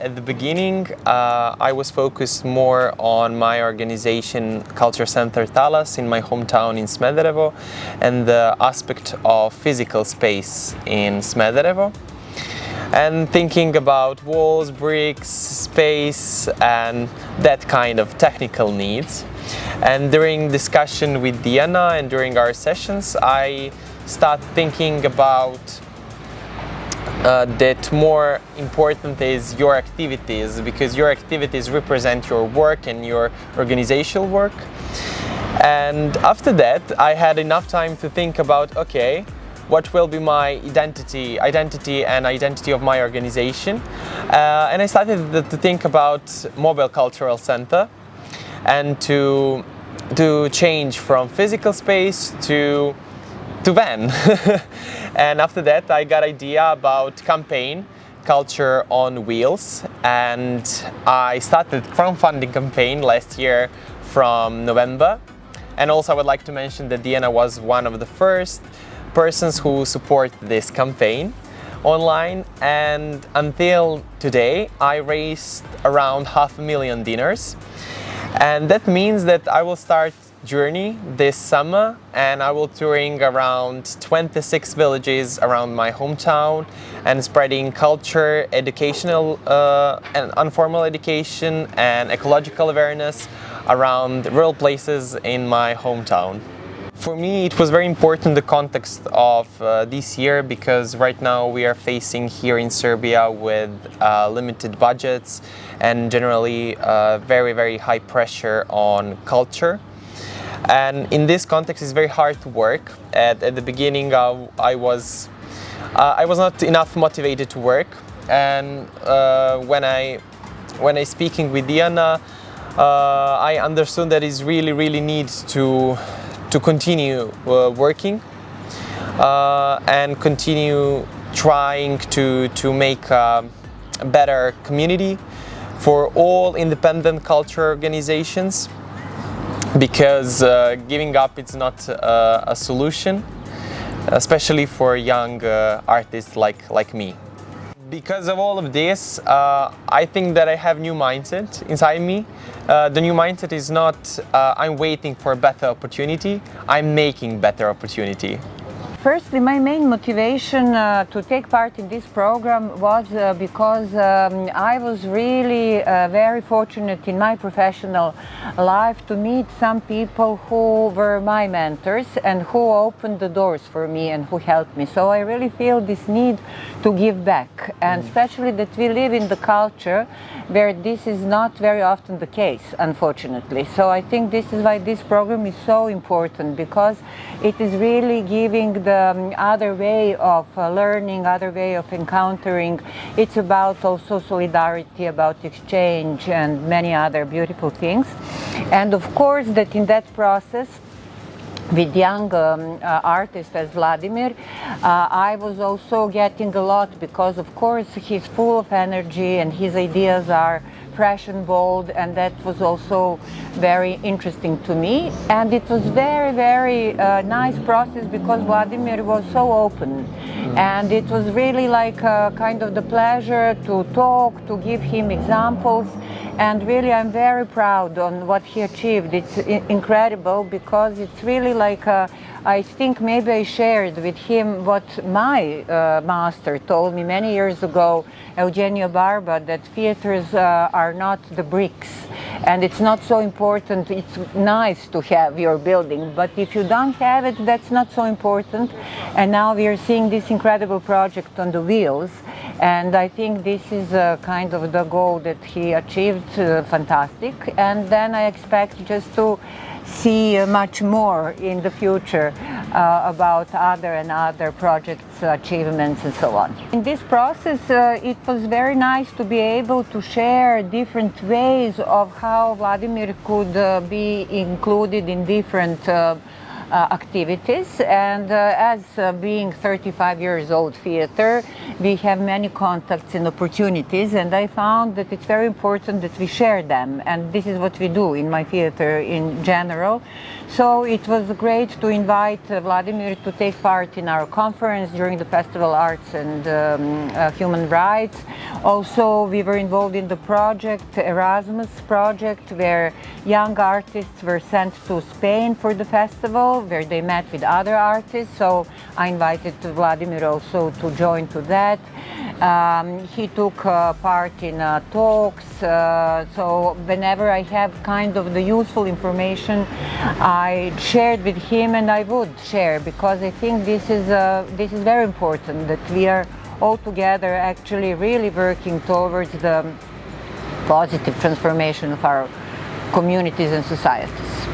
at the beginning, I was focused more on my organization, Culture Center Talas, in my hometown in Smederevo, and the aspect of physical space in Smederevo, and thinking about walls, bricks, space, and that kind of technical needs. And during discussion with Dijana and during our sessions, I start thinking about that more important is your activities, because your activities represent your work and your organizational work. And after that, I had enough time to think about, okay, what will be my identity of my organization. And I started to think about mobile cultural center and to change from physical space to van. And after that, I got idea about campaign Culture on Wheels, and I started crowdfunding campaign last year from November. And also I would like to mention that Dijana was one of the first persons who support this campaign online, and until today I raised around $500,000 and that means that I will start journey this summer and I will touring around 26 villages around my hometown and spreading culture, educational and informal education and ecological awareness around rural places in my hometown. For me, it was very important the context of this year, because right now we are facing here in Serbia with limited budgets and generally very, very high pressure on culture. And in this context, it's very hard to work. At the beginning, I was not enough motivated to work, and when I speaking with Dijana, I understood that it's really need to continue working and continue trying to make a better community for all independent culture organizations, because giving up is not a solution, especially for young artists like me. Because of all of this, I think that I have new mindset inside me. The new mindset is not I'm waiting for a better opportunity, I'm making better opportunity. Firstly, my main motivation to take part in this program was because I was really very fortunate in my professional life to meet some people who were my mentors and who opened the doors for me and who helped me. So I really feel this need to give back, and especially that we live in the culture where this is not very often the case, unfortunately. So I think this is why this program is so important, because it is really giving the other way of learning, other way of encountering. It's about also solidarity, about exchange and many other beautiful things. And of course that in that process with young artists as Vladimir, I was also getting a lot, because of course he's full of energy and his ideas are fresh and bold, and that was also very interesting to me. And it was very nice process, because Vladimir was so open, and it was really like kind of the pleasure to talk, to give him examples. And really I'm very proud on what he achieved. It's incredible, because it's really like I think maybe I shared with him what my master told me many years ago, Eugenio Barba, that theaters are not the bricks, and it's not so important. It's nice to have your building, but if you don't have it, that's not so important. And now we are seeing this incredible project on the wheels, and I think this is kind of the goal that he achieved. Fantastic. And then I expect just to see much more in the future about other projects, achievements and so on. In this process, it was very nice to be able to share different ways of how Vladimir could be included in different activities. And as being 35 years old theater, we have many contacts and opportunities, and I found that it's very important that we share them, and this is what we do in my theater in general. So it was great to invite Vladimir to take part in our conference during the Festival Arts and Human Rights. Also, we were involved in the project, Erasmus project, where young artists were sent to Spain for the festival, where they met with other artists. So I invited Vladimir also to join to that. He took part in talks, so whenever I have kind of the useful information, I shared with him, and I would share, because I think this is very important, that we are all together actually really working towards the positive transformation of our communities and societies.